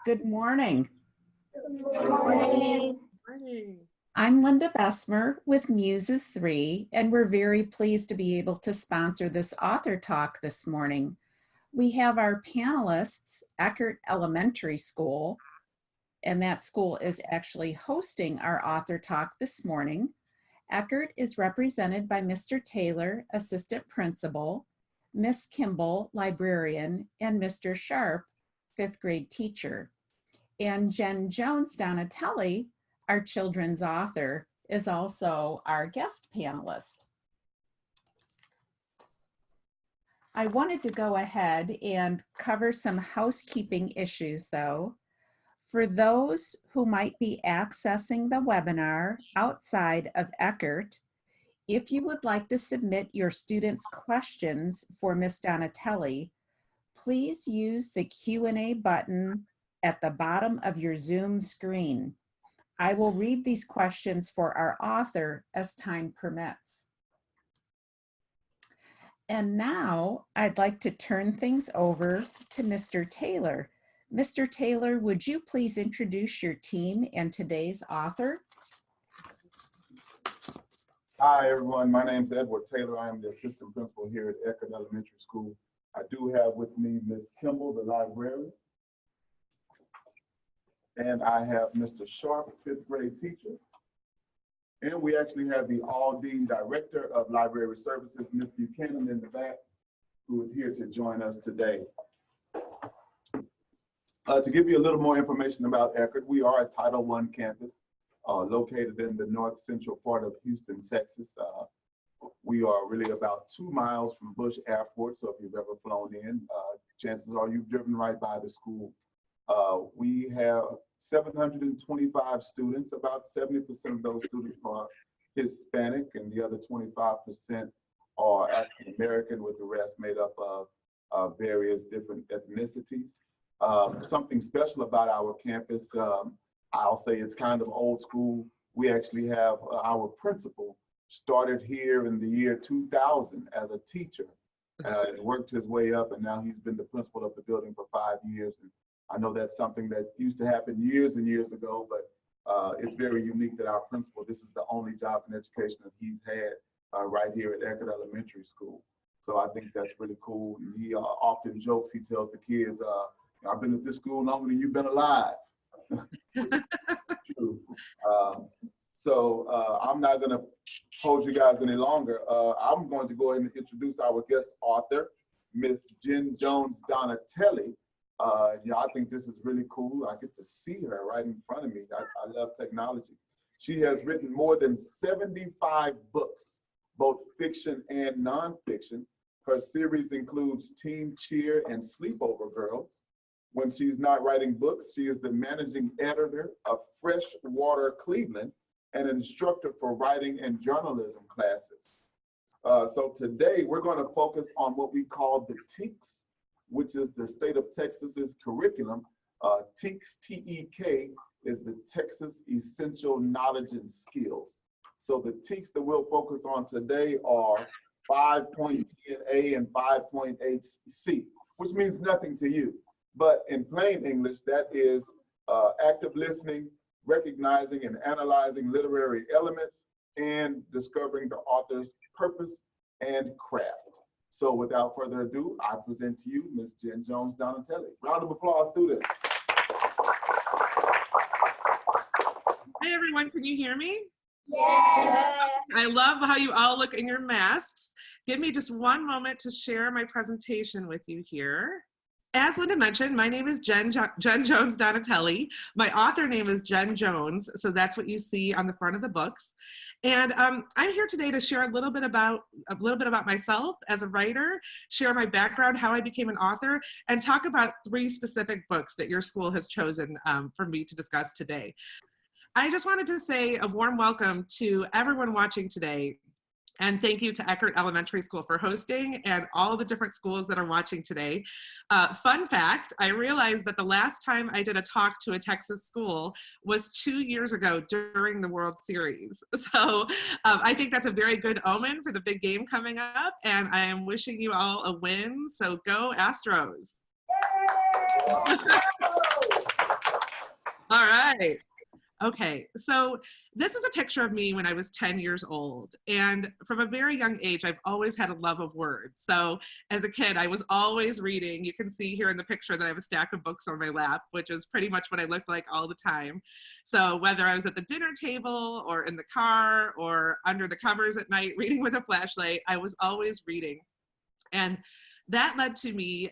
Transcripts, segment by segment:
Good morning. Good morning. I'm Linda Bessemer with Muses 3, and we're very pleased to be able to sponsor this author talk this morning. We have our panelists, Eckert Elementary School, and that school is actually hosting our author talk this morning. Eckert is represented by Mr. Taylor, Assistant Principal, Miss Kimball, Librarian, and Mr. Sharp, 5th grade teacher. And Jen Jones Donatelli, our children's author, is also our guest panelist. I wanted to go ahead and cover some housekeeping issues though. For those who might be accessing the webinar outside of Eckert, if you would like to submit your students' questions for Ms. Donatelli, please use the Q&A button at the bottom of your Zoom screen. I will read these questions for our author as time permits. And now I'd like to turn things over to Mr. Taylor. Mr. Taylor, would you please introduce your team and today's author? Hi, everyone. My name is Edward Taylor. I am the assistant principal here at Eckert Elementary School. I do have with me Ms. Kimball, the librarian. And I have Mr. Sharp, 5th grade teacher. And we actually have the Aldine Director of Library Services, Ms. Buchanan, in the back, who is here to join us today. To give you a little more information about Eckert, we are a Title I campus located in the north central part of Houston, Texas. We are really about 2 miles from Bush Airport, so if you've ever flown in, chances are you've driven right by the school. We have 725 students. About 70% of those students are Hispanic, and the other 25% are African American, with the rest made up of various different ethnicities. Something special about our campus, I'll say it's kind of old school. We actually have our principal started here in the year 2000 as a teacher and worked his way up, and now he's been the principal of the building for 5 years. And I know that's something that used to happen years and years ago, but it's very unique that our principal, this is the only job in education that he's had right here at Eckert Elementary School. So I think that's really cool. And he often jokes, he tells the kids, I've been at this school longer than you've been alive. True. I'm not going to hold you guys any longer. I'm going to go ahead and introduce our guest author, Miss Jen Jones Donatelli. Yeah, I think this is really cool. I get to see her right in front of me. I love technology. She has written more than 75 books, both fiction and nonfiction. Her series includes Teen Cheer and Sleepover Girls. When she's not writing books, she is the managing editor of Freshwater Cleveland and an instructor for writing and journalism classes. So today we're going to focus on what we call the TEKS, which is the state of Texas's curriculum. TEKS, T-E-K, is the Texas Essential Knowledge and Skills. So the TEKS that we'll focus on today are 5.10A and 5.8C, which means nothing to you. But in plain English, that is active listening, recognizing and analyzing literary elements, and discovering the author's purpose and craft. So without further ado, I present to you Ms. Jen Jones Donatelli. Round of applause, students. Hi everyone, can you hear me? Yeah. I love how you all look in your masks. Give me just one moment to share my presentation with you here. As Linda mentioned, my name is Jen Jones Donatelli. My author name is Jen Jones, so that's what you see on the front of the books. And I'm here today to share a little bit about myself as a writer, share my background, how I became an author, and talk about 3 specific books that your school has chosen for me to discuss today. I just wanted to say a warm welcome to everyone watching today. And thank you to Eckert Elementary School for hosting, and all the different schools that are watching today. Fun fact, I realized that the last time I did a talk to a Texas school was 2 years ago during the World Series. So I think that's a very good omen for the big game coming up, and I am wishing you all a win. So go Astros. All right. Okay, so this is a picture of me when I was 10 years old. And from a very young age, I've always had a love of words. So as a kid, I was always reading. You can see here in the picture that I have a stack of books on my lap, which is pretty much what I looked like all the time. So whether I was at the dinner table or in the car or under the covers at night reading with a flashlight, I was always reading. And that led to me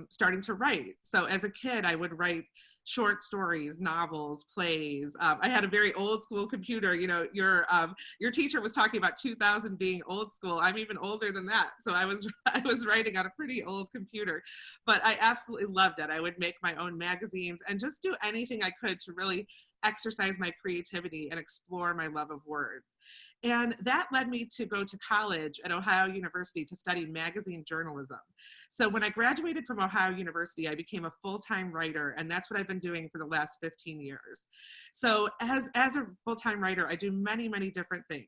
starting to write. So as a kid, I would write short stories, novels, plays. I had a very old school computer. You know, your teacher was talking about 2000 being old school. I'm even older than that. So I was writing on a pretty old computer, but I absolutely loved it. I would make my own magazines and just do anything I could to really exercise my creativity and explore my love of words. And that led me to go to college at Ohio University to study magazine journalism. So when I graduated from Ohio University, I became a full-time writer, and that's what I've been doing for the last 15 years. So as a full-time writer, I do many, many different things.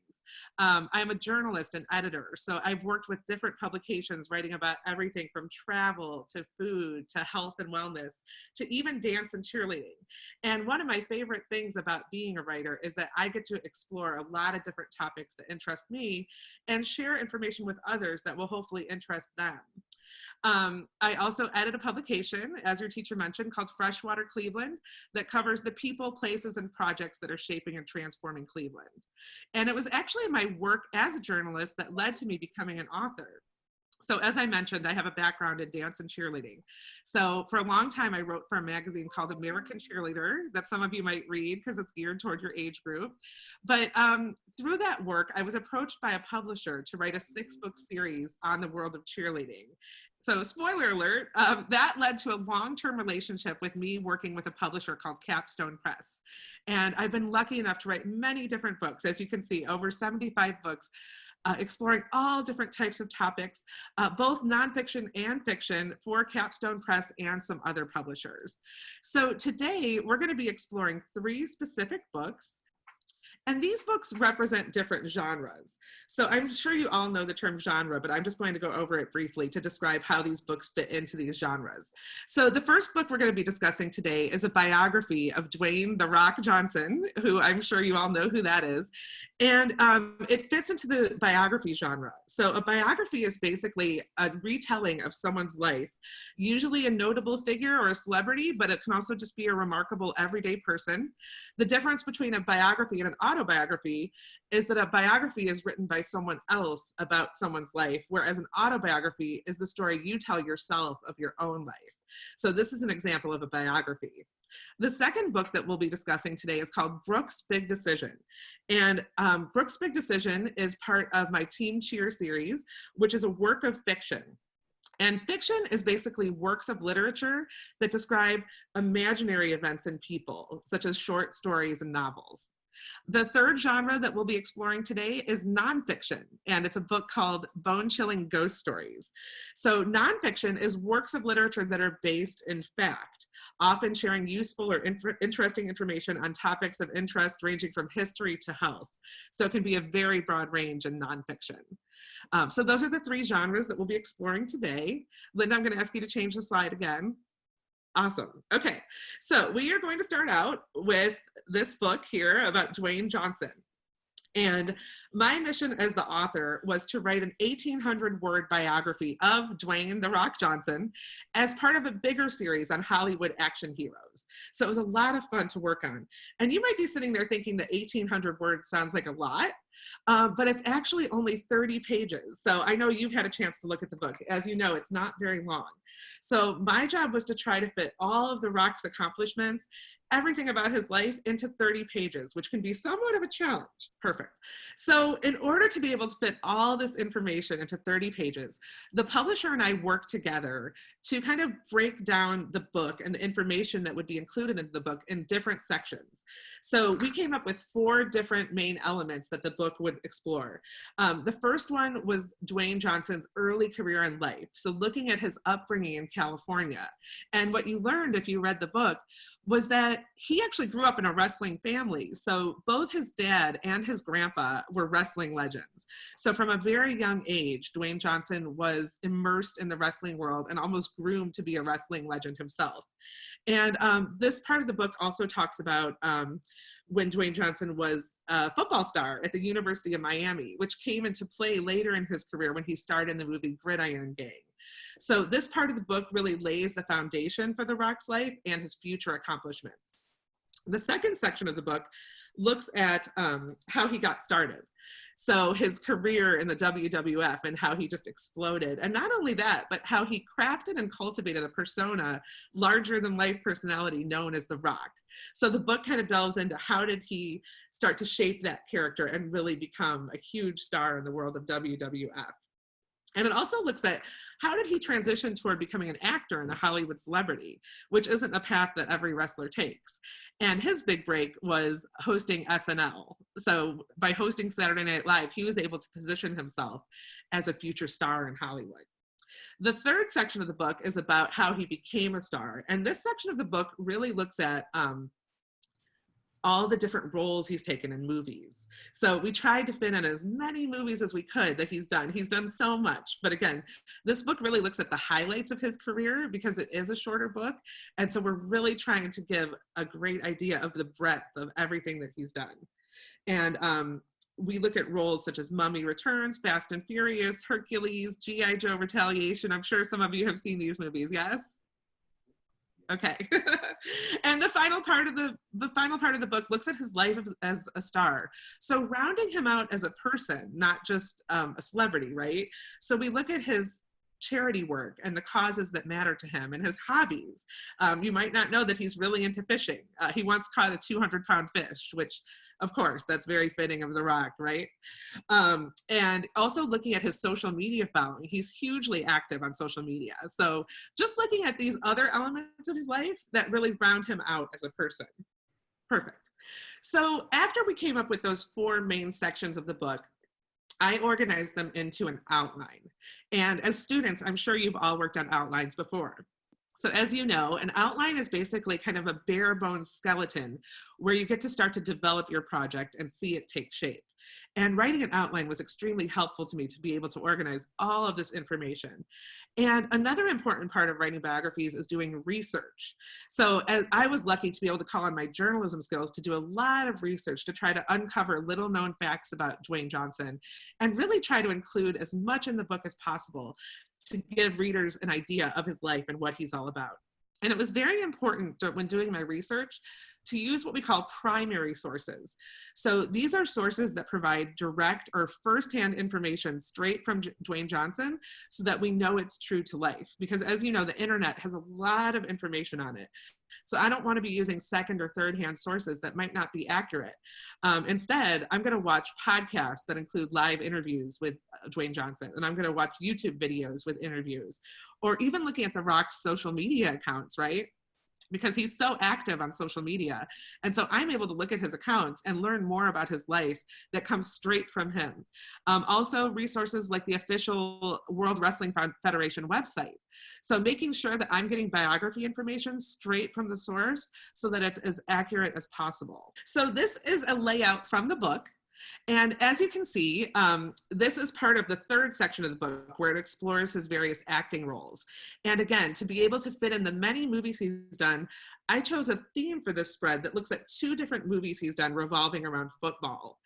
I'm a journalist and editor, so I've worked with different publications writing about everything from travel to food to health and wellness to even dance and cheerleading. And one of my favorite things about being a writer is that I get to explore a lot of different topics that interest me and share information with others that will hopefully interest them. I also edit a publication, as your teacher mentioned, called Freshwater Cleveland, that covers the people, places, and projects that are shaping and transforming Cleveland. And it was actually my work as a journalist that led to me becoming an author. So as I mentioned, I have a background in dance and cheerleading. So for a long time, I wrote for a magazine called American Cheerleader that some of you might read because it's geared toward your age group. But through that work, I was approached by a publisher to write a 6-book series on the world of cheerleading. So spoiler alert, that led to a long-term relationship with me working with a publisher called Capstone Press. And I've been lucky enough to write many different books, as you can see, over 75 books, exploring all different types of topics, both nonfiction and fiction for Capstone Press and some other publishers. So today we're going to be exploring 3 specific books. And these books represent different genres. So I'm sure you all know the term genre, but I'm just going to go over it briefly to describe how these books fit into these genres. So the first book we're going to be discussing today is a biography of Dwayne "The Rock" Johnson, who I'm sure you all know who that is. And it fits into the biography genre. So a biography is basically a retelling of someone's life, usually a notable figure or a celebrity, but it can also just be a remarkable everyday person. The difference between a biography and an autobiography is that a biography is written by someone else about someone's life, whereas an autobiography is the story you tell yourself of your own life. So this is an example of a biography. The second book that we'll be discussing today is called Brooks' Big Decision. And Brooks' Big Decision is part of my Team Cheer series, which is a work of fiction. And fiction is basically works of literature that describe imaginary events and people, such as short stories and novels. The third genre that we'll be exploring today is nonfiction, and it's a book called Bone-Chilling Ghost Stories. So nonfiction is works of literature that are based in fact, often sharing useful or interesting information on topics of interest ranging from history to health. So it can be a very broad range in nonfiction. So those are the 3 genres that we'll be exploring today. Linda, I'm going to ask you to change the slide again. Awesome. Okay, so we are going to start out with this book here about Dwayne Johnson. And my mission as the author was to write an 1,800-word biography of Dwayne "The Rock" Johnson as part of a bigger series on Hollywood action heroes. So it was a lot of fun to work on. And you might be sitting there thinking that 1,800 words sounds like a lot, but it's actually only 30 pages. So I know you've had a chance to look at the book. As you know, it's not very long. So my job was to try to fit all of The Rock's accomplishments, everything about his life, into 30 pages, which can be somewhat of a challenge. Perfect. So in order to be able to fit all this information into 30 pages, the publisher and I worked together to kind of break down the book and the information that would be included in the book in different sections. So we came up with 4 different main elements that the book would explore. The first one was Dwayne Johnson's early career and life. So looking at his upbringing Miami in California. And what you learned if you read the book was that he actually grew up in a wrestling family. So both his dad and his grandpa were wrestling legends. So from a very young age, Dwayne Johnson was immersed in the wrestling world and almost groomed to be a wrestling legend himself. And this part of the book also talks about when Dwayne Johnson was a football star at the University of Miami, which came into play later in his career when he starred in the movie Gridiron Gang. So this part of the book really lays the foundation for The Rock's life and his future accomplishments. The second section of the book looks at how he got started. So his career in the WWF and how he just exploded. And not only that, but how he crafted and cultivated a persona larger than life personality known as The Rock. So the book kind of delves into how did he start to shape that character and really become a huge star in the world of WWF. And it also looks at how did he transition toward becoming an actor and a Hollywood celebrity, which isn't a path that every wrestler takes. And his big break was hosting SNL. So by hosting Saturday Night Live, he was able to position himself as a future star in Hollywood. The third section of the book is about how he became a star. And this section of the book really looks at all the different roles he's taken in movies. So we tried to fit in as many movies as we could that he's done. He's done so much. But again, this book really looks at the highlights of his career because it is a shorter book. And so we're really trying to give a great idea of the breadth of everything that he's done. And we look at roles such as Mummy Returns, Fast and Furious, Hercules, G.I. Joe Retaliation. I'm sure some of you have seen these movies, yes? Okay. And the final part of the book looks at his life as a star. So rounding him out as a person, not just a celebrity, right? So we look at his charity work and the causes that matter to him and his hobbies. You might not know that he's really into fishing. He once caught a 200-pound fish, which of course, that's very fitting of The Rock, right? And also looking at his social media following, he's hugely active on social media. So just looking at these other elements of his life that really round him out as a person. Perfect. So after we came up with those 4 main sections of the book, I organized them into an outline. And as students, I'm sure you've all worked on outlines before. So as you know, an outline is basically kind of a bare bones skeleton where you get to start to develop your project and see it take shape. And writing an outline was extremely helpful to me to be able to organize all of this information. And another important part of writing biographies is doing research. So as I was lucky to be able to call on my journalism skills to do a lot of research to try to uncover little known facts about Dwayne Johnson and really try to include as much in the book as possible to give readers an idea of his life and what he's all about. And it was very important when doing my research to use what we call primary sources. So these are sources that provide direct or firsthand information straight from Dwayne Johnson so that we know it's true to life. Because as you know, the internet has a lot of information on it. So I don't want to be using second or third hand sources that might not be accurate. Instead, I'm going to watch podcasts that include live interviews with Dwayne Johnson, and I'm going to watch YouTube videos with interviews, or even looking at The Rock's social media accounts, right? Because he's so active on social media. And so I'm able to look at his accounts and learn more about his life that comes straight from him. Also resources like the official World Wrestling Federation website. So making sure that I'm getting biography information straight from the source so that it's as accurate as possible. So this is a layout from the book. And as you can see, this is part of the third section of the book where it explores his various acting roles. And again, to be able to fit in the many movies he's done, I chose a theme for this spread that looks at 2 different movies he's done revolving around football.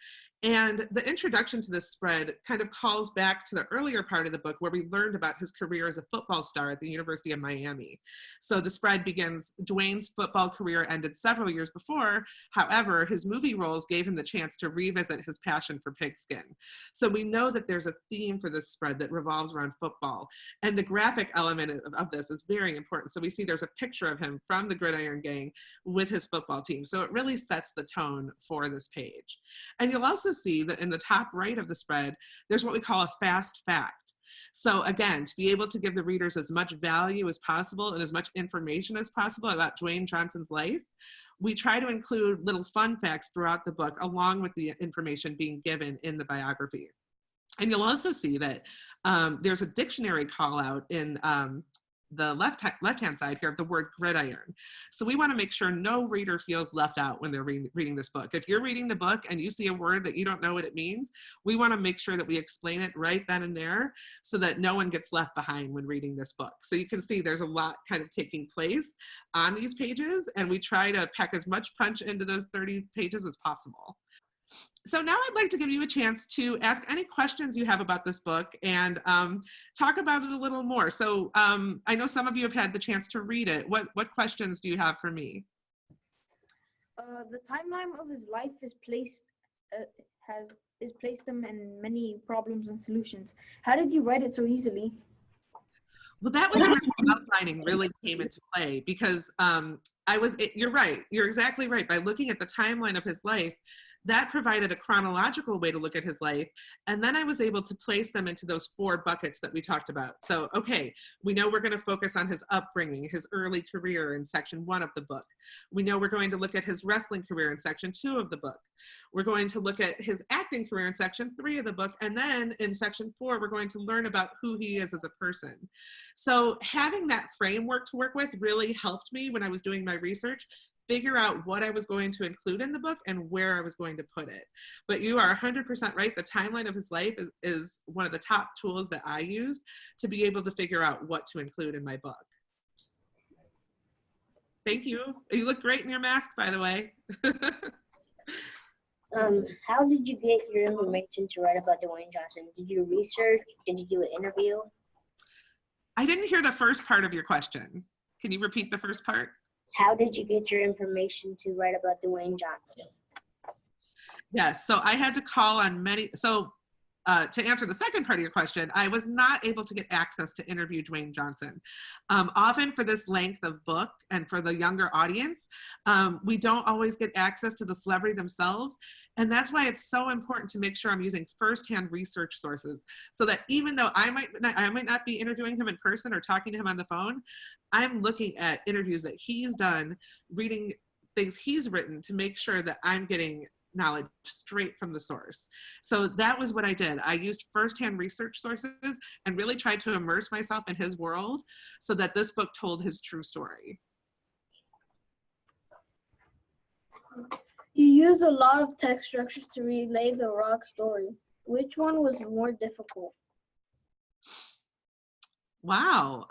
And the introduction to this spread kind of calls back to the earlier part of the book where we learned about his career as a football star at the University of Miami. So the spread begins, Dwayne's football career ended several years before. However, his movie roles gave him the chance to revisit his passion for pigskin. So we know that there's a theme for this spread that revolves around football. And the graphic element of this is very important. So we see there's a picture of him from the Gridiron Gang with his football team. So it really sets the tone for this page. And you'll also see that in the top right of the spread, there's what we call a fast fact. So again, to be able to give the readers as much value as possible and as much information as possible about Dwayne Johnson's life, we try to include little fun facts throughout the book along with the information being given in the biography. And you'll also see that there's a dictionary call out in left-hand side here of the word gridiron. So we want to make sure no reader feels left out when they're reading this book. If you're reading the book and you see a word that you don't know what it means, we want to make sure that we explain it right then and there so that no one gets left behind when reading this book. So you can see there's a lot kind of taking place on these pages, and we try to pack as much punch into those 30 pages as possible. So now I'd like to give you a chance to ask any questions you have about this book and talk about it a little more. So I know some of you have had the chance to read it. What questions do you have for me? The timeline of his life is placed them in many problems and solutions. How did you write it so easily? Well, that was where the outlining really came into play, because you're right, you're exactly right. By looking at the timeline of his life, that provided a chronological way to look at his life. And then I was able to place them into those 4 buckets that we talked about. So, okay, we know we're going to focus on his upbringing, his early career in section 1 of the book. We know we're going to look at his wrestling career in section 2 of the book. We're going to look at his acting career in section 3 of the book. And then in section 4, we're going to learn about who he is as a person. So having that framework to work with really helped me when I was doing my research, figure out what I was going to include in the book and where I was going to put it. But you are 100% right. The timeline of his life is one of the top tools that I used to be able to figure out what to include in my book. Thank you. You look great in your mask, by the way. How did you get your information to write about Dwayne Johnson? Did you research? Did you do an interview? I didn't hear the first part of your question. Can you repeat the first part? How did you get your information to write about Dwayne Johnson? Yes, so I had to call on many, to answer the second part of your question, I was not able to get access to interview Dwayne Johnson. Often for this length of book and for the younger audience, we don't always get access to the celebrity themselves. And that's why it's so important to make sure I'm using firsthand research sources, so that even though I might not be interviewing him in person or talking to him on the phone, I'm looking at interviews that he's done, reading things he's written to make sure that I'm getting knowledge straight from the source. So that was what I did. I used firsthand research sources and really tried to immerse myself in his world so that this book told his true story. You use a lot of text structures to relay the Rock story. Which one was more difficult? Wow,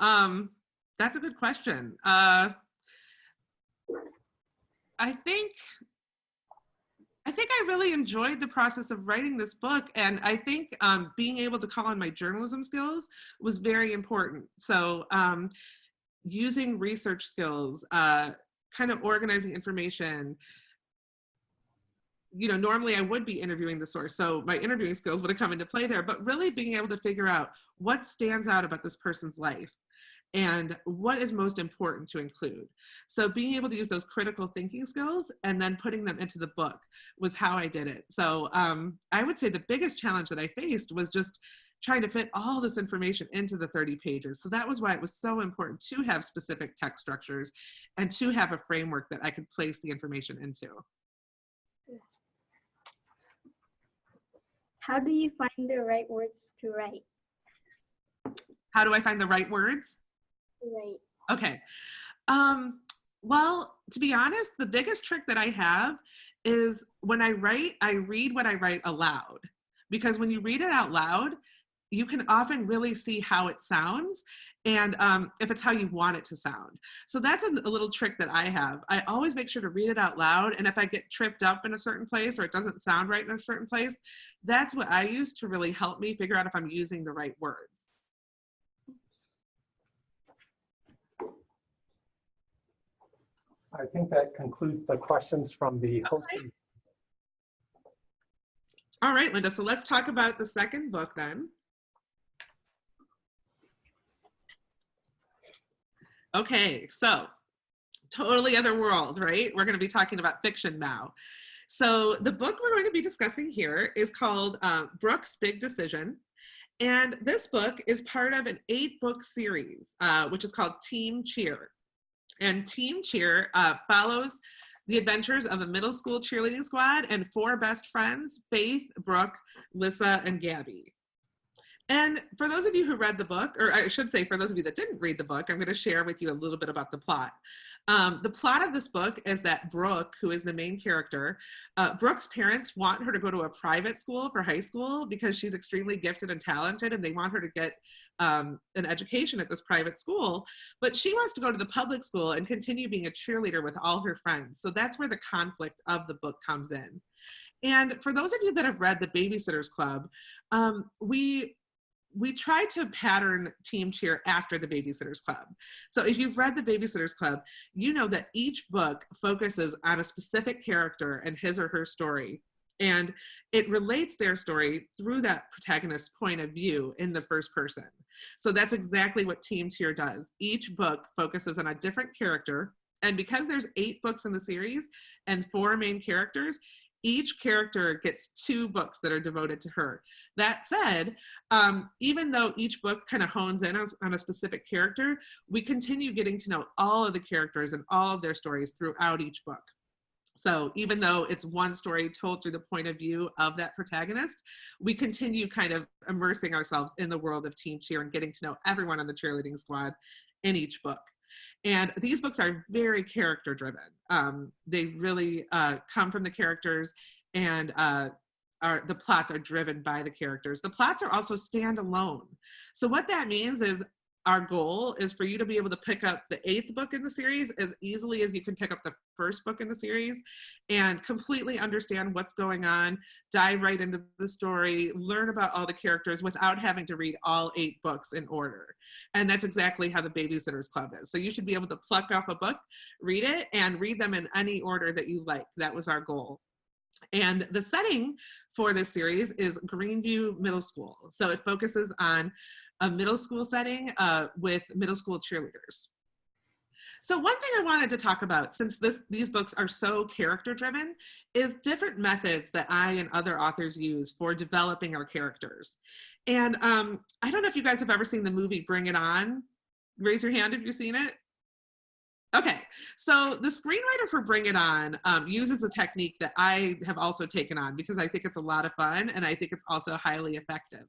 that's a good question. I think I really enjoyed the process of writing this book, and I think being able to call on my journalism skills was very important. So using research skills, kind of organizing information. You know, normally I would be interviewing the source, so my interviewing skills would have come into play there, but really being able to figure out what stands out about this person's life and what is most important to include. So being able to use those critical thinking skills and then putting them into the book was how I did it. So I would say the biggest challenge that I faced was just trying to fit all this information into the 30 pages. So that was why it was so important to have specific text structures and to have a framework that I could place the information into. How do you find the right words to write? How do I find the right words? Right. Okay. Well, to be honest, the biggest trick that I have is when I write, I read what I write aloud. Because when you read it out loud, you can often really see how it sounds and if it's how you want it to sound. So that's a little trick that I have. I always make sure to read it out loud, and if I get tripped up in a certain place or it doesn't sound right in a certain place, that's what I use to really help me figure out if I'm using the right words. I think that concludes the questions from the host. Okay. All right, Linda, so let's talk about the second book then. Okay, so totally other world, right? We're going to be talking about fiction now. So the book we're going to be discussing here is called Brooke's Big Decision. And this book is part of an 8-book series, which is called Team Cheer. And Team Cheer follows the adventures of a middle school cheerleading squad and 4 best friends, Faith, Brooke, Lissa, and Gabby. And for those of you who read the book, or I should say for those of you that didn't read the book, I'm going to share with you a little bit about the plot. The plot of this book is that Brooke, who is the main character, Brooke's parents want her to go to a private school for high school because she's extremely gifted and talented, and they want her to get an education at this private school. But she wants to go to the public school and continue being a cheerleader with all her friends. So that's where the conflict of the book comes in. And for those of you that have read The Babysitters Club, we try to pattern Team Cheer after The Babysitters Club. So if you've read The Babysitters Club, you know that each book focuses on a specific character and his or her story. And it relates their story through that protagonist's point of view in the first person. So that's exactly what Team Cheer does. Each book focuses on a different character. And because there's 8 books in the series and 4 main characters, each character gets 2 books that are devoted to her. That said, even though each book kind of hones in on a specific character, we continue getting to know all of the characters and all of their stories throughout each book. So even though it's one story told through the point of view of that protagonist, we continue kind of immersing ourselves in the world of Team Cheer and getting to know everyone on the cheerleading squad in each book. And these books are very character driven. They really come from the characters, and the plots are driven by the characters. The plots are also standalone. So what that means is our goal is for you to be able to pick up the 8th book in the series as easily as you can pick up the first book in the series and completely understand what's going on, dive right into the story, learn about all the characters without having to read all 8 books in order. And that's exactly how the Babysitters Club is. So you should be able to pluck off a book, read it, and read them in any order that you like. That was our goal. And the setting for this series is Greenview Middle School. So it focuses on a middle school setting with middle school cheerleaders. So one thing I wanted to talk about, since these books are so character driven, is different methods that I and other authors use for developing our characters. And I don't know if you guys have ever seen the movie Bring It On. Raise your hand if you've seen it. Okay, so the screenwriter for Bring It On uses a technique that I have also taken on because I think it's a lot of fun and I think it's also highly effective.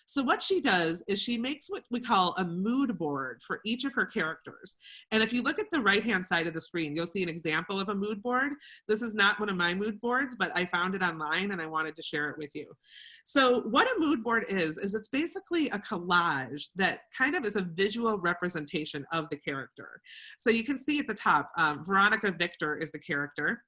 So what she does is she makes what we call a mood board for each of her characters. And if you look at the right-hand side of the screen, you'll see an example of a mood board. This is not one of my mood boards, but I found it online and I wanted to share it with you. So what a mood board is it's basically a collage that kind of is a visual representation of the character. So you can see at the top, Veronica Victor is the character.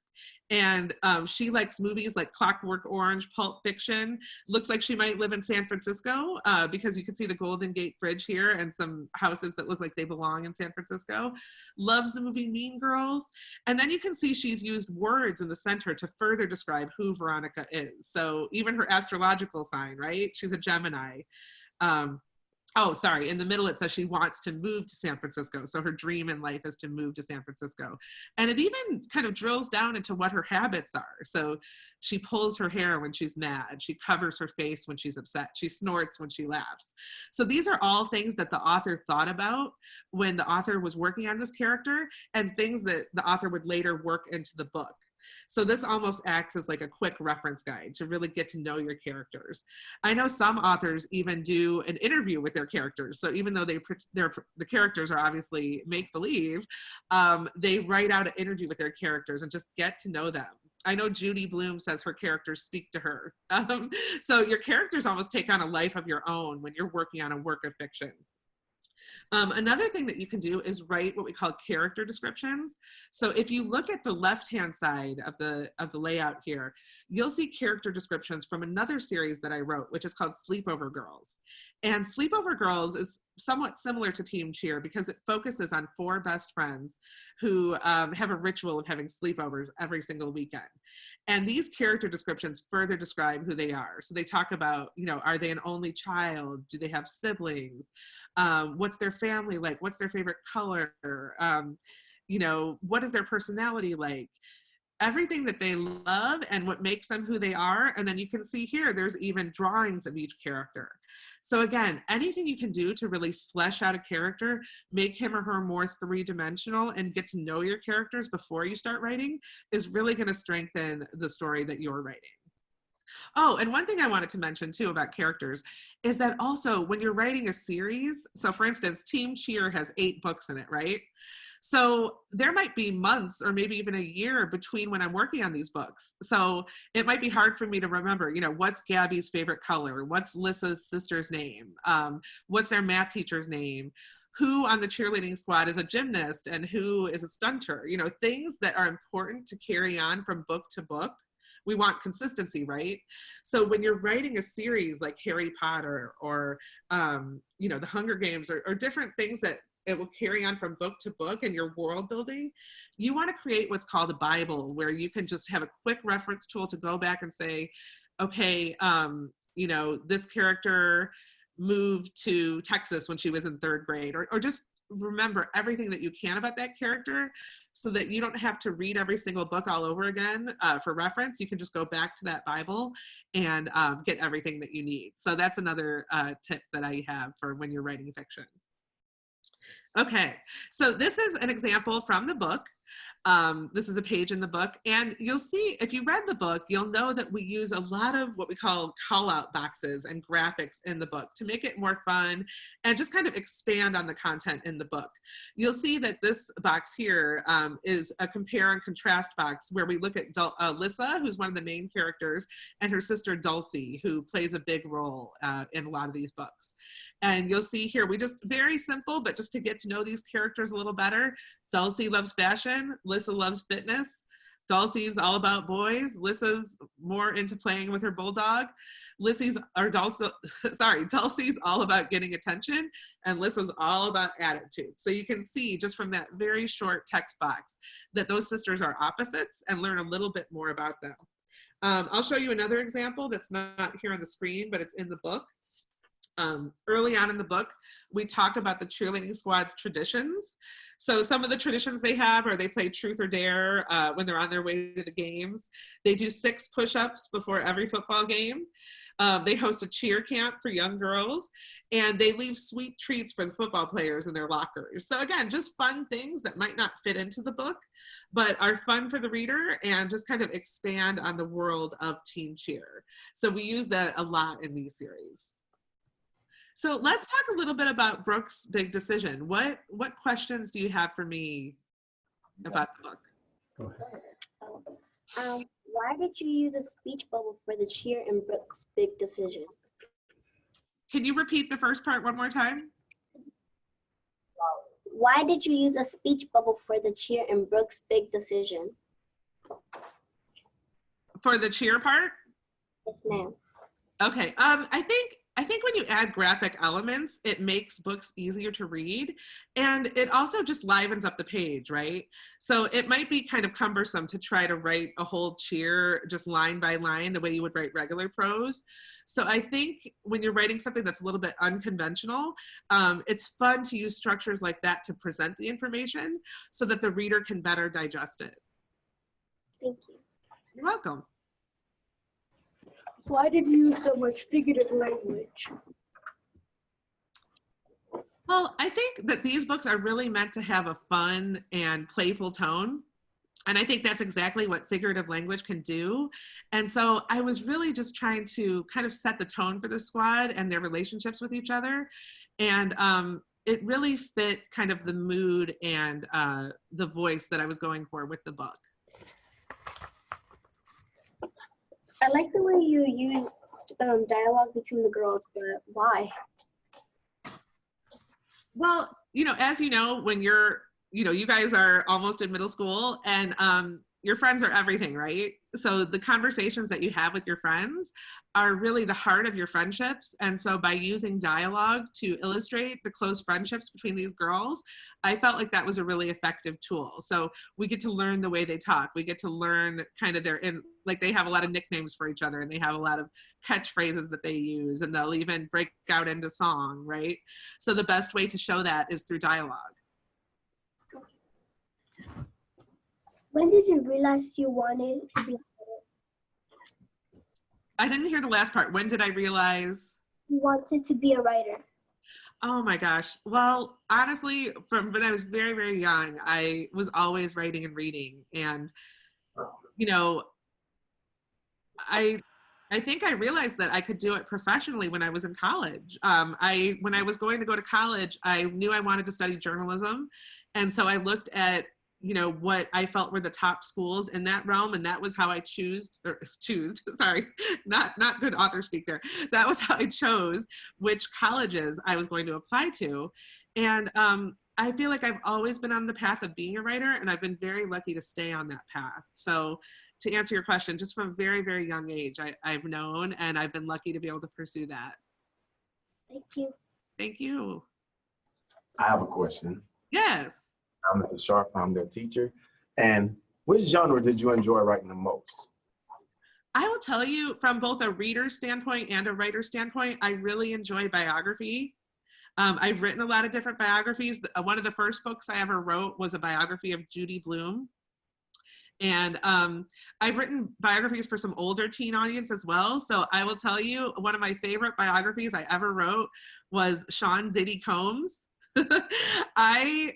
And she likes movies like Clockwork Orange, Pulp Fiction. Looks like she might live in San Francisco because you can see the Golden Gate Bridge here and some houses that look like they belong in San Francisco. Loves the movie Mean Girls. And then you can see she's used words in the center to further describe who Veronica is. So even her astrological sign, right? She's a Gemini. Oh, sorry. In the middle, it says she wants to move to San Francisco. So her dream in life is to move to San Francisco. And it even kind of drills down into what her habits are. So she pulls her hair when she's mad. She covers her face when she's upset. She snorts when she laughs. So these are all things that the author thought about when the author was working on this character and things that the author would later work into the book. So this almost acts as like a quick reference guide to really get to know your characters. I know some authors even do an interview with their characters. So even though the characters are obviously make-believe, they write out an interview with their characters and just get to know them. I know Judy Blume says her characters speak to her. So your characters almost take on a life of your own when you're working on a work of fiction. Another thing that you can do is write what we call character descriptions. So if you look at the left-hand side of the layout here, you'll see character descriptions from another series that I wrote, which is called Sleepover Girls. And Sleepover Girls is somewhat similar to Team Cheer because it focuses on 4 best friends who have a ritual of having sleepovers every single weekend. And these character descriptions further describe who they are. So they talk about, are they an only child? Do they have siblings? What's their family like? What's their favorite color? What is their personality like? Everything that they love and what makes them who they are. And then you can see here, there's even drawings of each character. So again, anything you can do to really flesh out a character, make him or her more 3-dimensional and get to know your characters before you start writing is really going to strengthen the story that you're writing. Oh, and one thing I wanted to mention too about characters is that also when you're writing a series, so for instance, Team Cheer has 8 books in it, right? So there might be months or maybe even a year between when I'm working on these books. So it might be hard for me to remember, you know, what's Gabby's favorite color? What's Lissa's sister's name? What's their math teacher's name? Who on the cheerleading squad is a gymnast and who is a stunter? You know, things that are important to carry on from book to book. We want consistency, right? So when you're writing a series like Harry Potter or, you know, the Hunger Games or different things that it will carry on from book to book and your world building, you want to create what's called a Bible, where you can just have a quick reference tool to go back and say, okay, you know, this character moved to Texas when she was in 3rd grade, or just remember everything that you can about that character so that you don't have to read every single book all over again for reference. You can just go back to that Bible and get everything that you need. So that's another tip that I have for when you're writing fiction. Okay, so this is an example from the book. This is a page in the book, and you'll see, if you read the book, you'll know that we use a lot of what we call call-out boxes and graphics in the book to make it more fun and just kind of expand on the content in the book. You'll see that this box here is a compare and contrast box where we look at Lissa, who's one of the main characters, and her sister Dulcie, who plays a big role in a lot of these books. And you'll see here, we just, very simple, but just to get to know these characters a little better, Dulcie loves fashion, Lissa loves fitness. Dulcie's all about boys. Lissa's more into playing with her bulldog. Dulcie's all about getting attention, and Lissa's all about attitude. So you can see just from that very short text box that those sisters are opposites and learn a little bit more about them. I'll show you another example that's not here on the screen, but it's in the book. Early on in the book, we talk about the cheerleading squad's traditions. So some of the traditions they have are they play truth or dare when they're on their way to the games. They do 6 push-ups before every football game. They host a cheer camp for young girls, and they leave sweet treats for the football players in their lockers. So again, just fun things that might not fit into the book, but are fun for the reader and just kind of expand on the world of teen cheer. So we use that a lot in these series. So let's talk a little bit about Brooke's big decision. What questions do you have for me about the book? Go ahead. Why did you use a speech bubble for the cheer and Brooke's big decision? Can you repeat the first part one more time? Why did you use a speech bubble for the cheer and Brooke's big decision? For the cheer part? Yes, ma'am. Okay, I think when you add graphic elements, it makes books easier to read, and it also just livens up the page, right? So it might be kind of cumbersome to try to write a whole cheer just line by line the way you would write regular prose. So I think when you're writing something that's a little bit unconventional, it's fun to use structures like that to present the information so that the reader can better digest it. Thank you. You're welcome. Why did you use so much figurative language? Well, I think that these books are really meant to have a fun and playful tone. And I think that's exactly what figurative language can do. And so I was really just trying to kind of set the tone for the squad and their relationships with each other. And it really fit kind of the mood and the voice that I was going for with the book. I like the way you used dialogue between the girls, but why? Well, you know, as you know, when you're, you guys are almost in middle school, and your friends are everything, right? So the conversations that you have with your friends are really the heart of your friendships. And so by using dialogue to illustrate the close friendships between these girls, I felt like that was a really effective tool. So we get to learn the way they talk. We get to learn kind of like they have a lot of nicknames for each other, and they have a lot of catchphrases that they use, and they'll even break out into song, right? So the best way to show that is through dialogue. When did you realize you wanted to be? I didn't hear the last part. When did I realize? You wanted to be a writer. Oh my gosh. Well, honestly, from when I was very, very young, I was always writing and reading. And, I I think I realized that I could do it professionally when I was in college. When I was going to go to college, I knew I wanted to study journalism. And so I looked at, what I felt were the top schools in that realm. And that was how I sorry, not good author speak there. That was how I chose which colleges I was going to apply to. And I feel like I've always been on the path of being a writer, and I've been very lucky to stay on that path. So to answer your question, just from a very, very young age, I've known, and I've been lucky to be able to pursue that. Thank you. Thank you. I have a question. Yes. I'm Mr. Sharp, I'm their teacher. And which genre did you enjoy writing the most? I will tell you, from both a reader standpoint and a writer standpoint, I really enjoy biography. I've written a lot of different biographies. One of the first books I ever wrote was a biography of Judy Blume. And I've written biographies for some older teen audience as well. So I will tell you, one of my favorite biographies I ever wrote was Sean Diddy Combs. I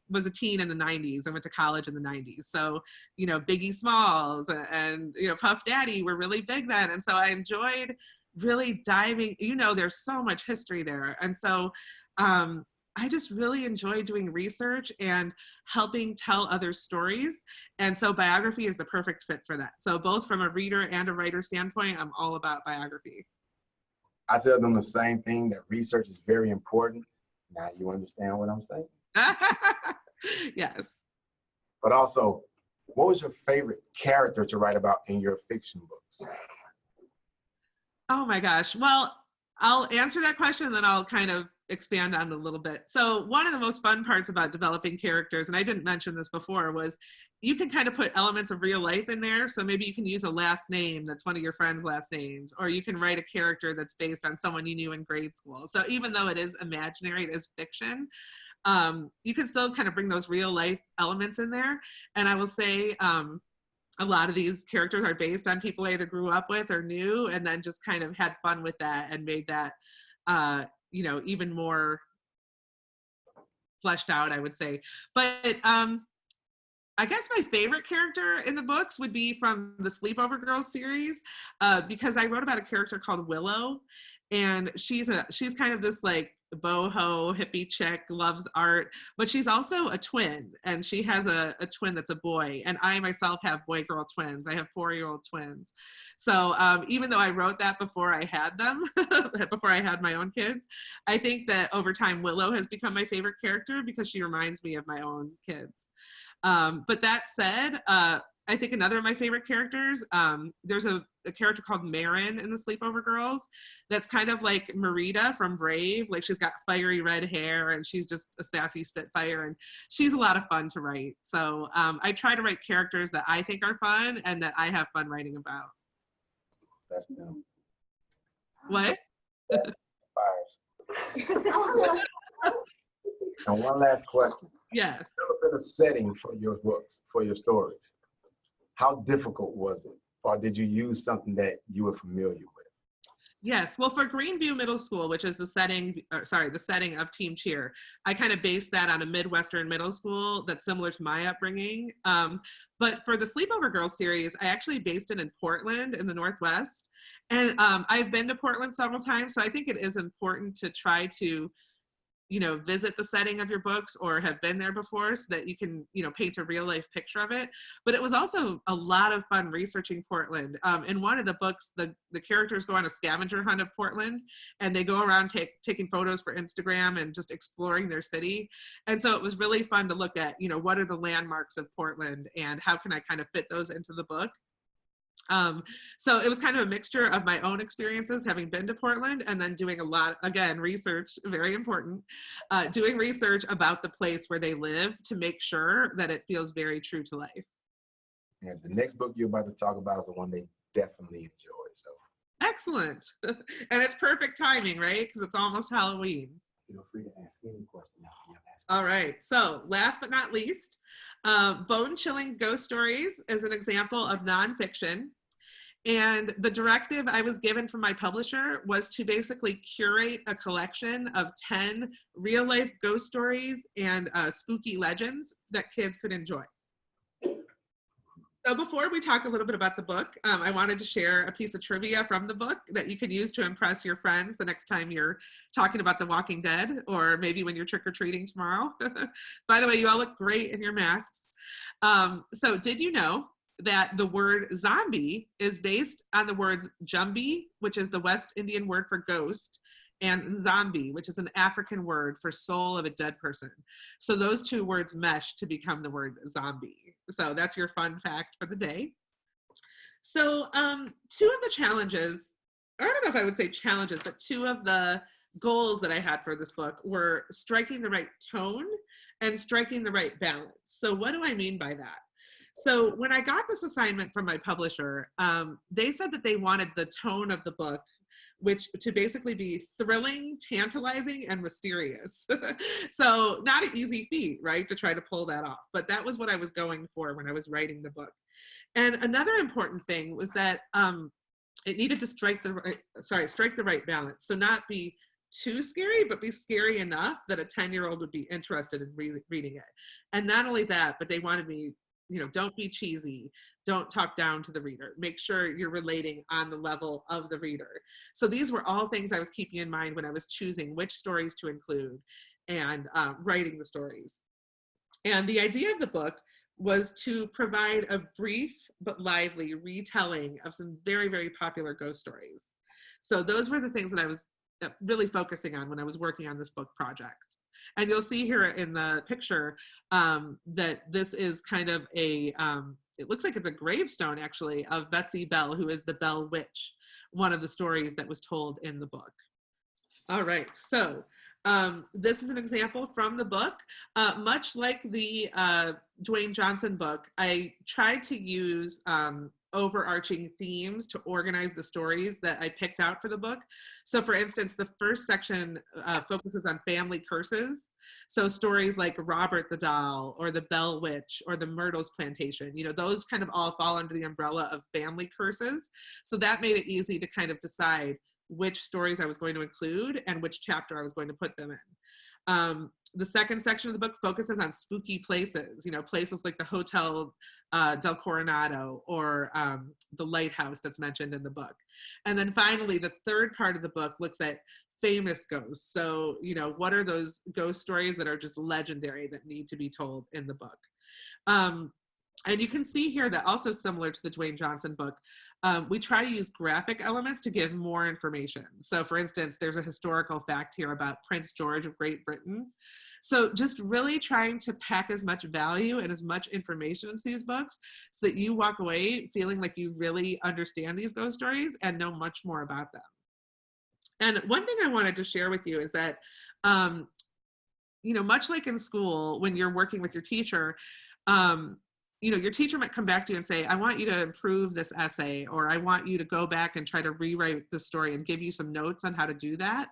was a teen in the 90s. I went to college in the 90s. So, Biggie Smalls and Puff Daddy were really big then. And so I enjoyed really diving, there's so much history there. And so I just really enjoy doing research and helping tell other stories. And so biography is the perfect fit for that. So both from a reader and a writer standpoint, I'm all about biography. I tell them the same thing, that research is very important. Now you understand what I'm saying? Yes. But also, what was your favorite character to write about in your fiction books? Oh my gosh. Well, I'll answer that question and then I'll kind of expand on it a little bit. So one of the most fun parts about developing characters, and I didn't mention this before, was you can kind of put elements of real life in there. So maybe you can use a last name that's one of your friends' last names, or you can write a character that's based on someone you knew in grade school. So even though it is imaginary, it is fiction, you can still kind of bring those real life elements in there. And I will say, a lot of these characters are based on people I either grew up with or knew, and then just kind of had fun with that and made that, even more fleshed out, I would say. But I guess my favorite character in the books would be from the Sleepover Girls series, because I wrote about a character called Willow, and she's kind of this like boho hippie chick, loves art, but she's also a twin, and she has a twin that's a boy, and I myself have boy-girl twins. I have 4-year-old twins. So even though I wrote that before I had them, before I had my own kids, I think that over time Willow has become my favorite character because she reminds me of my own kids. But that said, I think another of my favorite characters, there's a character called Marin in the Sleepover Girls that's kind of like Merida from Brave. Like, she's got fiery red hair and she's just a sassy spitfire, and she's a lot of fun to write. So I try to write characters that I think are fun and that I have fun writing about. That's them. What? Fires. And one last question. Yes. Developing a setting for your books, for your stories. How difficult was it? Or did you use something that you were familiar with? Yes, well, for Greenview Middle School, which is the setting of Team Cheer, I kind of based that on a Midwestern middle school that's similar to my upbringing. But for the Sleepover Girls series, I actually based it in Portland in the Northwest. And I've been to Portland several times, so I think it is important to try to visit the setting of your books or have been there before so that you can, paint a real life picture of it. But it was also a lot of fun researching Portland. In one of the books, the characters go on a scavenger hunt of Portland, and they go around taking photos for Instagram and just exploring their city. And so it was really fun to look at, what are the landmarks of Portland and how can I kind of fit those into the book. So it was kind of a mixture of my own experiences having been to Portland and then doing a lot, again, research, very important, doing research about the place where they live to make sure that it feels very true to life. And the next book you're about to talk about is the one they definitely enjoy. So excellent. And it's perfect timing, right? Because it's almost Halloween. Feel free to ask any question. All right, so last but not least, Bone-Chilling Ghost Stories is an example of nonfiction. And the directive I was given from my publisher was to basically curate a collection of 10 real-life ghost stories and spooky legends that kids could enjoy. So before we talk a little bit about the book, I wanted to share a piece of trivia from the book that you can use to impress your friends the next time you're talking about The Walking Dead, or maybe when you're trick-or-treating tomorrow. By the way, you all look great in your masks. So did you know that the word zombie is based on the words jumbi, which is the West Indian word for ghost, and zombie, which is an African word for soul of a dead person. So those two words mesh to become the word zombie. So that's your fun fact for the day. So two of the challenges, or I don't know if I would say challenges, but two of the goals that I had for this book were striking the right tone and striking the right balance. So what do I mean by that? So when I got this assignment from my publisher, they said that they wanted the tone of the book which to basically be thrilling, tantalizing, and mysterious. So not an easy feat, right, to try to pull that off. But that was what I was going for when I was writing the book. And another important thing was that it needed to strike the right balance. So not be too scary, but be scary enough that a 10-year-old would be interested in reading it. And not only that, but they wanted me, don't be cheesy. Don't talk down to the reader. Make sure you're relating on the level of the reader. So these were all things I was keeping in mind when I was choosing which stories to include and writing the stories. And the idea of the book was to provide a brief but lively retelling of some very, very popular ghost stories. So those were the things that I was really focusing on when I was working on this book project. And you'll see here in the picture that this is kind of a, it looks like it's a gravestone actually of Betsy Bell, who is the Bell Witch, one of the stories that was told in the book. All right, so this is an example from the book. Much like the Dwayne Johnson book, I tried to use overarching themes to organize the stories that I picked out for the book. So for instance, the first section focuses on family curses. So stories like Robert the Doll or the Bell Witch or the Myrtle's Plantation, those kind of all fall under the umbrella of family curses. So that made it easy to kind of decide which stories I was going to include and which chapter I was going to put them in. The second section of the book focuses on spooky places, places like the Hotel del Coronado or the lighthouse that's mentioned in the book. And then finally, the third part of the book looks at famous ghosts. So, what are those ghost stories that are just legendary that need to be told in the book? And you can see here that also similar to the Dwayne Johnson book, we try to use graphic elements to give more information. So for instance, there's a historical fact here about Prince George of Great Britain. So just really trying to pack as much value and as much information into these books so that you walk away feeling like you really understand these ghost stories and know much more about them. And one thing I wanted to share with you is that, much like in school, when you're working with your teacher, your teacher might come back to you and say, I want you to improve this essay, or I want you to go back and try to rewrite the story and give you some notes on how to do that.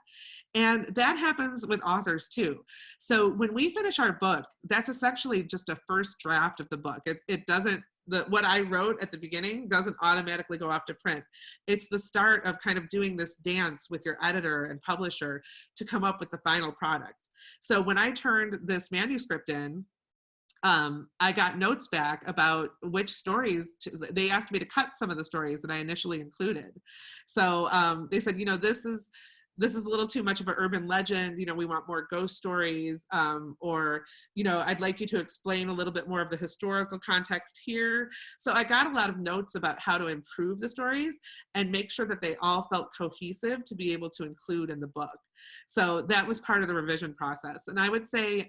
And that happens with authors too. So when we finish our book, that's essentially just a first draft of the book. It doesn't, what I wrote at the beginning doesn't automatically go off to print. It's the start of kind of doing this dance with your editor and publisher to come up with the final product. So when I turned this manuscript in, I got notes back about which stories, they asked me to cut some of the stories that I initially included. So they said, this is a little too much of an urban legend, we want more ghost stories, or, I'd like you to explain a little bit more of the historical context here. So I got a lot of notes about how to improve the stories and make sure that they all felt cohesive to be able to include in the book. So that was part of the revision process. And I would say,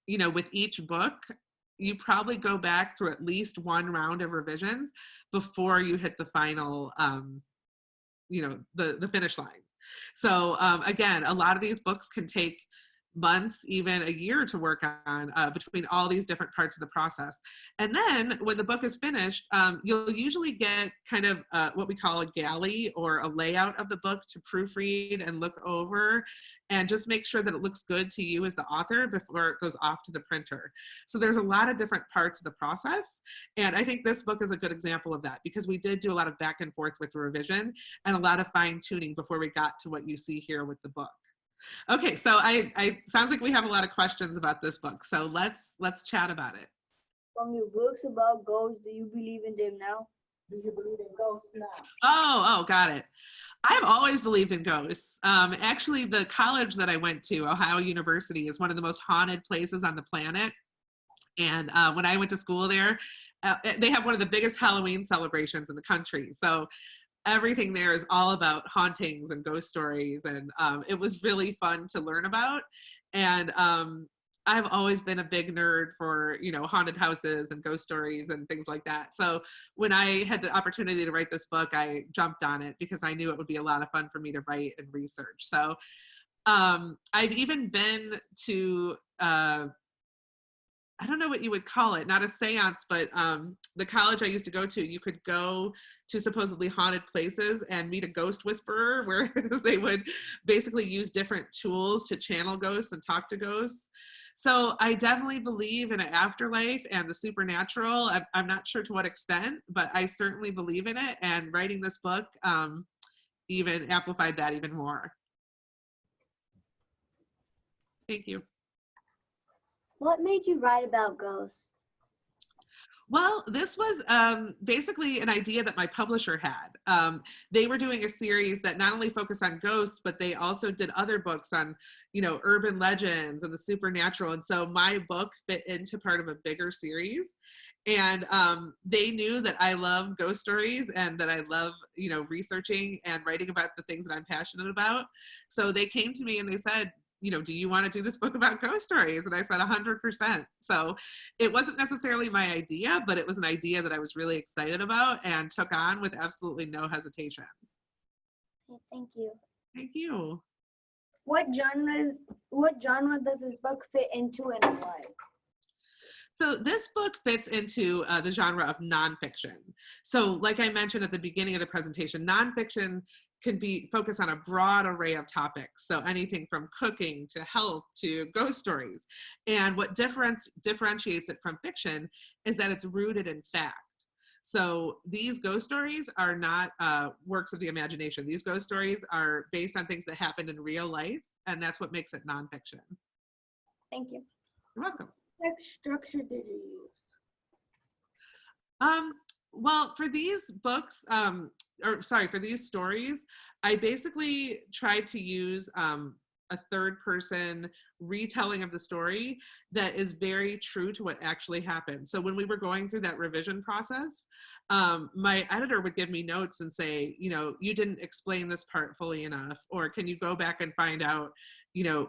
with each book, you probably go back through at least one round of revisions before you hit the final, the finish line. So again, a lot of these books can take months, even a year to work on between all these different parts of the process. And then when the book is finished, you'll usually get kind of what we call a galley or a layout of the book to proofread and look over and just make sure that it looks good to you as the author before it goes off to the printer. So there's a lot of different parts of the process. And I think this book is a good example of that because we did do a lot of back and forth with the revision and a lot of fine tuning before we got to what you see here with the book. Okay, so I sounds like we have a lot of questions about this book. So let's chat about it. from your books about ghosts, do you believe in them now? Do you believe in ghosts now? Oh, got it. I've always believed in ghosts. Actually, the college that I went to, Ohio University, is one of the most haunted places on the planet. And when I went to school there, they have one of the biggest Halloween celebrations in the country. So everything there is all about hauntings and ghost stories. And it was really fun to learn about. And I've always been a big nerd for, haunted houses and ghost stories and things like that. So when I had the opportunity to write this book, I jumped on it because I knew it would be a lot of fun for me to write and research. So I've even been to, I don't know what you would call it, not a seance, but the college I used to go to, you could go to supposedly haunted places and meet a ghost whisperer where they would basically use different tools to channel ghosts and talk to ghosts. So I definitely believe in an afterlife and the supernatural. I'm not sure to what extent, but I certainly believe in it. And writing this book even amplified that even more. Thank you. What made you write about ghosts? Well, this was basically an idea that my publisher had. They were doing a series that not only focused on ghosts, but they also did other books on, urban legends and the supernatural. And so my book fit into part of a bigger series. And they knew that I love ghost stories and that I love, researching and writing about the things that I'm passionate about. So they came to me and they said, do you want to do this book about ghost stories? And I said 100%. So it wasn't necessarily my idea, but it was an idea that I was really excited about and took on with absolutely no hesitation. Thank you. Thank you. What genre does this book fit into and why? So this book fits into the genre of nonfiction. So like I mentioned at the beginning of the presentation, nonfiction can be focused on a broad array of topics. So anything from cooking to health to ghost stories. And what differentiates it from fiction is that it's rooted in fact. So these ghost stories are not works of the imagination. These ghost stories are based on things that happened in real life, and that's what makes it nonfiction. Thank you. You're welcome. What structure did you use? Well, for these books, for these stories, I basically tried to use a third person retelling of the story that is very true to what actually happened. So when we were going through that revision process, my editor would give me notes and say, you didn't explain this part fully enough, or can you go back and find out,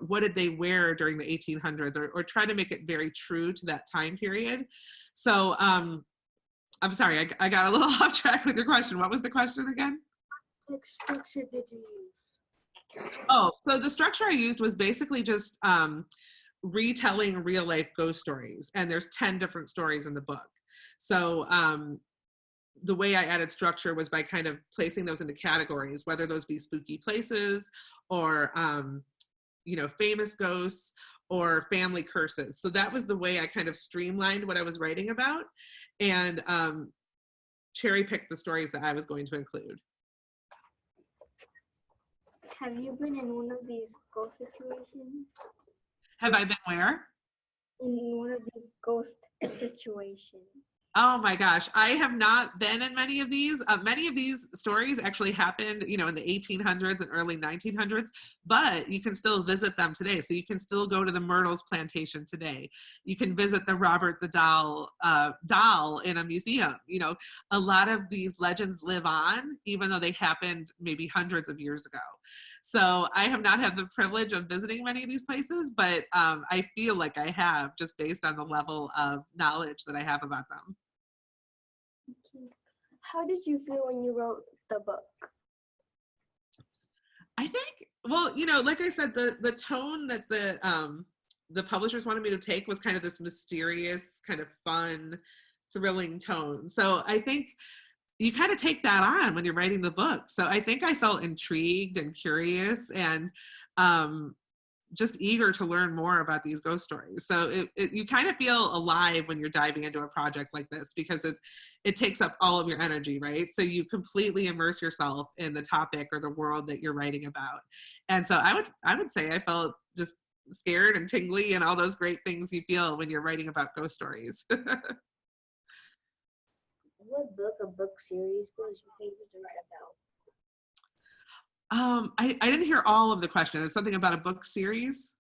what did they wear during the 1800s, or try to make it very true to that time period. So, I'm sorry, I got a little off track with your question. What was the question again? What structure did you use? Oh, so the structure I used was basically just retelling real life ghost stories. And there's 10 different stories in the book. So the way I added structure was by kind of placing those into categories, whether those be spooky places or, famous ghosts or family curses. So that was the way I kind of streamlined what I was writing about and cherry picked the stories that I was going to include. Have you been in one of these ghost situations? Have I been where? In one of these ghost situations. Oh my gosh, I have not been in many of these. Many of these stories actually happened, in the 1800s and early 1900s, but you can still visit them today. So you can still go to the Myrtles plantation today. You can visit the Robert the doll in a museum. A lot of these legends live on, even though they happened maybe hundreds of years ago. So I have not had the privilege of visiting many of these places, but I feel like I have, just based on the level of knowledge that I have about them. How did you feel when you wrote the book? I think, well, like I said, the tone that the publishers wanted me to take was kind of this mysterious, kind of fun, thrilling tone. So I think you kind of take that on when you're writing the book. So I think I felt intrigued and curious and just eager to learn more about these ghost stories. So you kind of feel alive when you're diving into a project like this because it takes up all of your energy, right? So you completely immerse yourself in the topic or the world that you're writing about. And so I would say I felt just scared and tingly and all those great things you feel when you're writing about ghost stories. What book or book series was your favorite to write about? I didn't hear all of the question. There's something about a book series.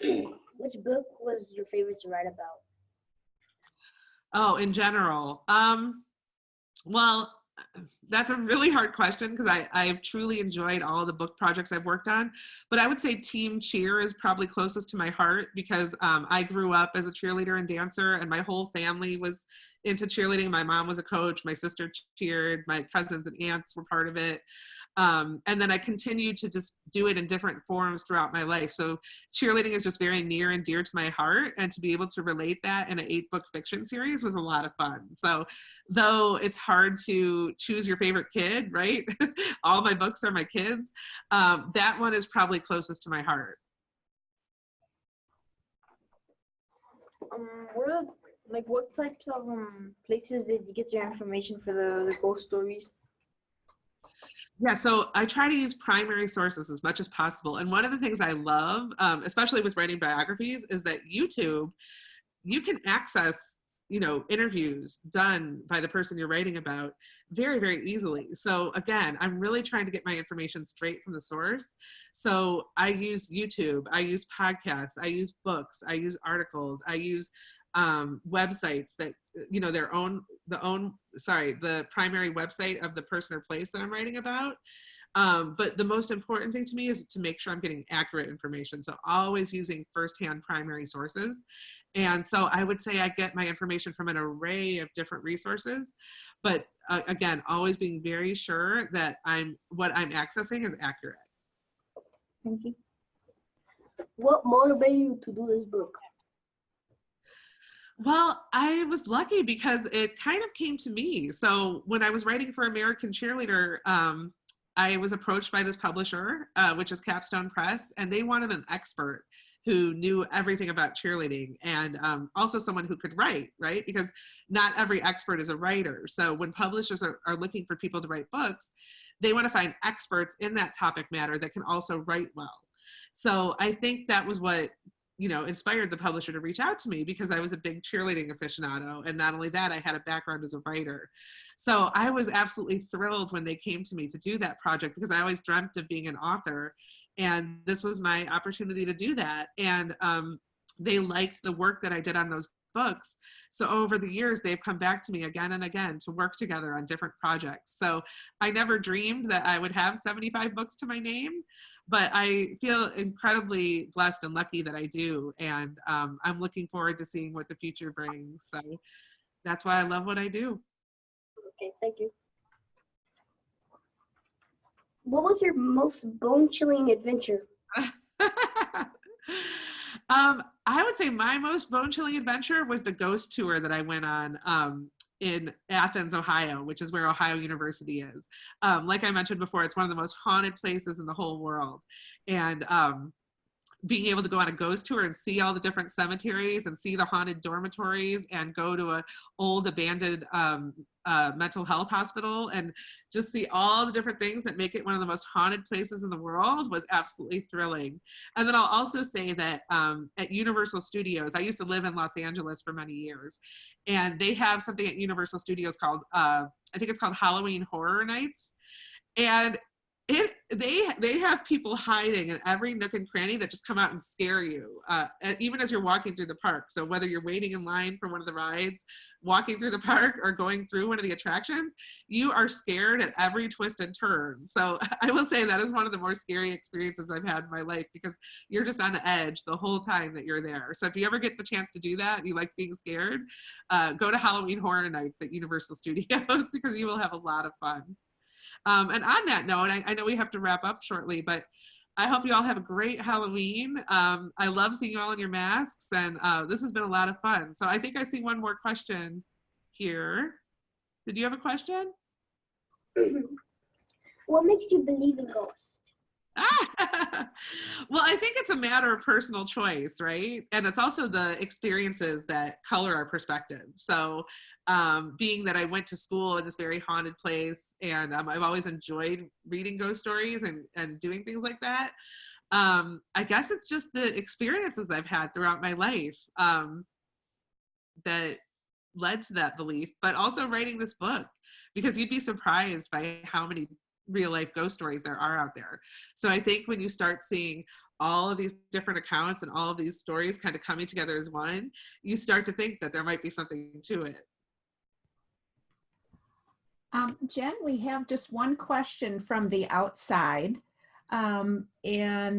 Which book was your favorite to write about? Oh, in general. Well, that's a really hard question because I've truly enjoyed all the book projects I've worked on. But I would say Team Cheer is probably closest to my heart because I grew up as a cheerleader and dancer, and my whole family was into cheerleading. My mom was a coach, my sister cheered, my cousins and aunts were part of it. And then I continued to just do it in different forms throughout my life. So cheerleading is just very near and dear to my heart, and to be able to relate that in an 8-book fiction series was a lot of fun. So though it's hard to choose your favorite kid, right? All my books are my kids. That one is probably closest to my heart. What types of places did you get your information for the ghost stories? Yeah, so I try to use primary sources as much as possible. And one of the things I love, especially with writing biographies, is that YouTube, you can access, interviews done by the person you're writing about very, very easily. So again, I'm really trying to get my information straight from the source. So I use YouTube, I use podcasts, I use books, I use articles, I use websites that, the primary website of the person or place that I'm writing about. But the most important thing to me is to make sure I'm getting accurate information. So always using firsthand primary sources. And so I would say I get my information from an array of different resources, but again, always being very sure that what I'm accessing is accurate. Thank you. What motivated you to do this book? Well, I was lucky because it kind of came to me. So when I was writing for American Cheerleader, I was approached by this publisher, which is Capstone Press, and they wanted an expert who knew everything about cheerleading, and also someone who could write, right? Because not every expert is a writer. So when publishers are looking for people to write books, they want to find experts in that topic matter that can also write well. So I think that was what inspired the publisher to reach out to me, because I was a big cheerleading aficionado. And not only that, I had a background as a writer. So I was absolutely thrilled when they came to me to do that project, because I always dreamt of being an author. And this was my opportunity to do that. And they liked the work that I did on those books. So over the years, they've come back to me again and again to work together on different projects. So I never dreamed that I would have 75 books to my name, but I feel incredibly blessed and lucky that I do. And I'm looking forward to seeing what the future brings. So that's why I love what I do. Okay, thank you. What was your most bone-chilling adventure? I would say my most bone-chilling adventure was the ghost tour that I went on in Athens, Ohio, which is where Ohio University is. Like I mentioned before, it's one of the most haunted places in the whole world. And being able to go on a ghost tour and see all the different cemeteries and see the haunted dormitories and go to an old abandoned mental health hospital and just see all the different things that make it one of the most haunted places in the world was absolutely thrilling. And then I'll also say that at Universal Studios, I used to live in Los Angeles for many years, and they have something at Universal Studios called, I think it's called Halloween Horror Nights. And they have people hiding in every nook and cranny that just come out and scare you, even as you're walking through the park. So whether you're waiting in line for one of the rides, walking through the park, or going through one of the attractions, you are scared at every twist and turn. So I will say that is one of the more scary experiences I've had in my life, because you're just on the edge the whole time that you're there. So if you ever get the chance to do that and you like being scared, go to Halloween Horror Nights at Universal Studios because you will have a lot of fun. And on that note, I know we have to wrap up shortly, but I hope you all have a great Halloween. I love seeing you all in your masks, and this has been a lot of fun. So I think I see one more question here. Did you have a question? What makes you believe in ghosts? Well, I think it's a matter of personal choice, right? And it's also the experiences that color our perspective. So being that I went to school in this very haunted place, and I've always enjoyed reading ghost stories and doing things like that. I guess it's just the experiences I've had throughout my life that led to that belief, but also writing this book, because you'd be surprised by how many real life ghost stories there are out there. So I think when you start seeing all of these different accounts and all of these stories kind of coming together as one, you start to think that there might be something to it. Jen, we have just one question from the outside. And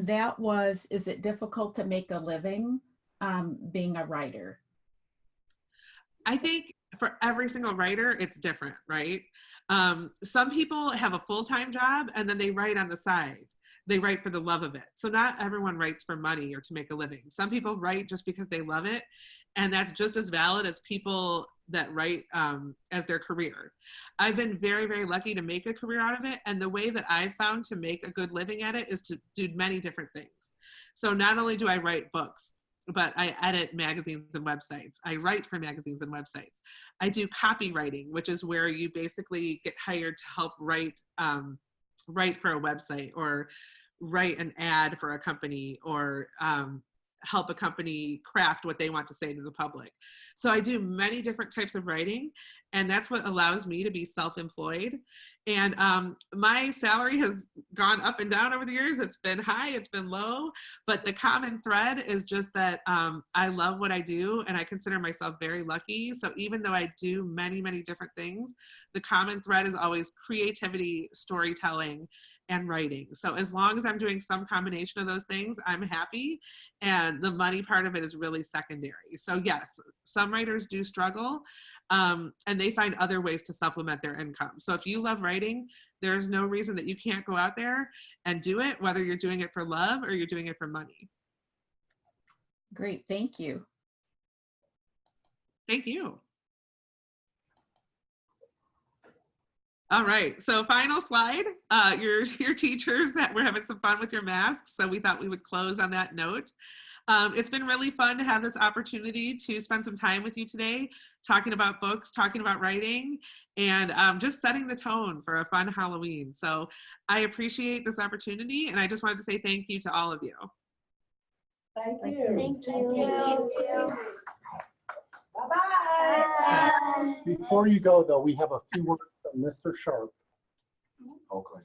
that was, is it difficult to make a living being a writer? I think for every single writer, it's different, right? Some people have a full-time job and then they write on the side. They write for the love of it. So not everyone writes for money or to make a living. Some people write just because they love it. And that's just as valid as people that write as their career. I've been very, very lucky to make a career out of it. And the way that I've found to make a good living at it is to do many different things. So not only do I write books, but I edit magazines and websites. I write for magazines and websites. I do copywriting, which is where you basically get hired to help write for a website, or write an ad for a company, or help a company craft what they want to say to the public. So I do many different types of writing, and that's what allows me to be self-employed. And my salary has gone up and down over the years. It's been high, it's been low, but the common thread is just that I love what I do, and I consider myself very lucky. So even though I do many, many different things, the common thread is always creativity, storytelling, and writing. So as long as I'm doing some combination of those things, I'm happy. And the money part of it is really secondary. So yes, some writers do struggle, and they find other ways to supplement their income. So if you love writing, there's no reason that you can't go out there and do it, whether you're doing it for love or you're doing it for money. Great, thank you. Thank you. All right, so final slide. Your teachers that were having some fun with your masks, so we thought we would close on that note. It's been really fun to have this opportunity to spend some time with you today, talking about books, talking about writing, and just setting the tone for a fun Halloween. So I appreciate this opportunity, and I just wanted to say thank you to all of you. Thank you. Thank you. Bye-bye. Before you go, though, we have a few words from Mr. Sharp. Okay.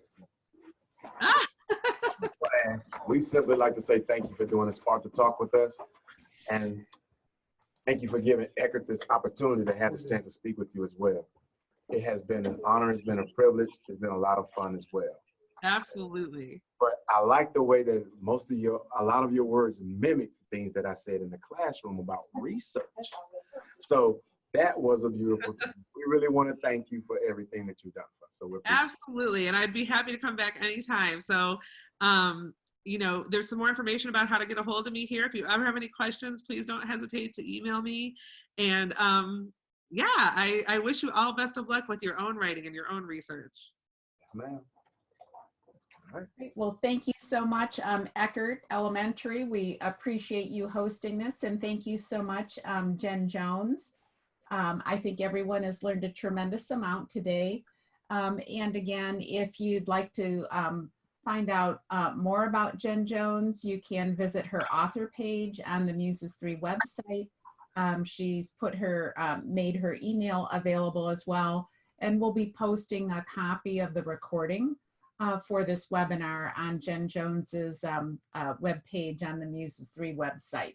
Class, we simply like to say thank you for doing this part to talk with us, and thank you for giving Eckert this opportunity to have this chance to speak with you as well. It has been an honor, it's been a privilege, it's been a lot of fun as well. Absolutely. But I like the way that a lot of your words mimic things that I said in the classroom about research. So that was a beautiful thing. We really want to thank you for everything that you've done for us. So we're Absolutely, and I'd be happy to come back anytime. So, you know, there's some more information about how to get a hold of me here. If you ever have any questions, please don't hesitate to email me. And yeah, I wish you all best of luck with your own writing and your own research. Yes, ma'am. All right. Great. Well, thank you so much, Eckert Elementary. We appreciate you hosting this, and thank you so much, Jen Jones. I think everyone has learned a tremendous amount today. And again, if you'd like to find out more about Jen Jones, you can visit her author page on the Muses 3 website. She's put her, made her email available as well, and we'll be posting a copy of the recording for this webinar on Jen Jones's webpage on the Muses 3 website.